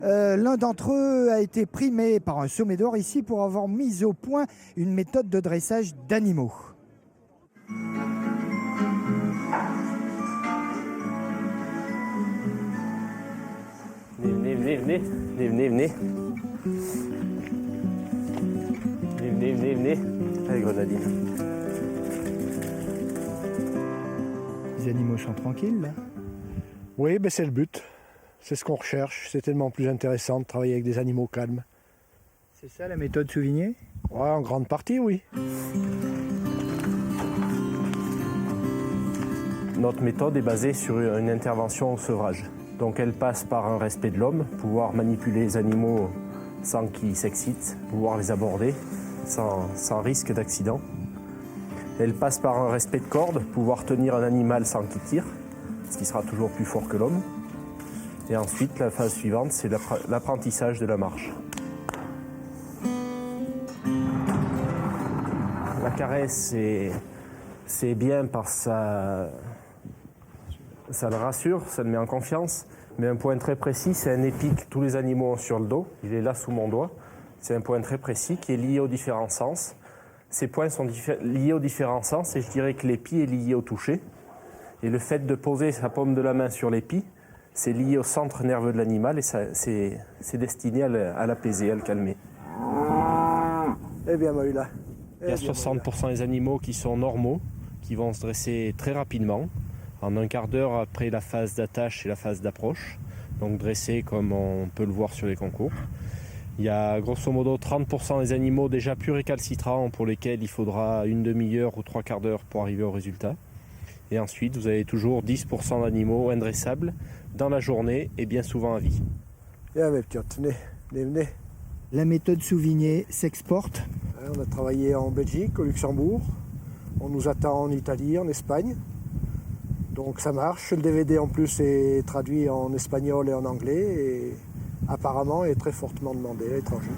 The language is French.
L'un d'entre eux a été primé par un sommet d'or ici pour avoir mis au point une méthode de dressage d'animaux. Venez. Allez, grenadine. Les animaux sont tranquilles là. Oui, ben c'est le but. C'est ce qu'on recherche. C'est tellement plus intéressant de travailler avec des animaux calmes. C'est ça la méthode Souvigné? Ouais, en grande partie, oui. Notre méthode est basée sur une intervention au sevrage. Donc elle passe par un respect de l'homme, pouvoir manipuler les animaux sans qu'ils s'excitent, pouvoir les aborder sans risque d'accident. Elle passe par un respect de corde, pouvoir tenir un animal sans qu'il tire, ce qui sera toujours plus fort que l'homme. Et ensuite, la phase suivante, c'est l'apprentissage de la marche. La caresse, c'est bien parce que ça le rassure, ça le met en confiance. Mais un point très précis, c'est un épi que tous les animaux ont sur le dos. Il est là sous mon doigt. C'est un point très précis qui est lié aux différents sens. Ces points sont liés aux différents sens et je dirais que l'épi est lié au toucher. Et le fait de poser sa paume de la main sur l'épi, c'est lié au centre nerveux de l'animal et c'est destiné à l'apaiser, à le calmer. Eh bien, Maïla. Il y a 60% des animaux qui sont normaux, qui vont se dresser très rapidement, en un quart d'heure après la phase d'attache et la phase d'approche, donc dressés comme on peut le voir sur les concours. Il y a grosso modo 30% des animaux déjà plus récalcitrants pour lesquels il faudra une demi-heure ou trois quarts d'heure pour arriver au résultat. Et ensuite, vous avez toujours 10% d'animaux indressables dans la journée et bien souvent à vie. Viens, mes petits, venez. La méthode Souvigné s'exporte. On a travaillé en Belgique, au Luxembourg. On nous attend en Italie, en Espagne. Donc ça marche. Le DVD en plus est traduit en espagnol et en anglais et apparemment est très fortement demandé à l'étranger.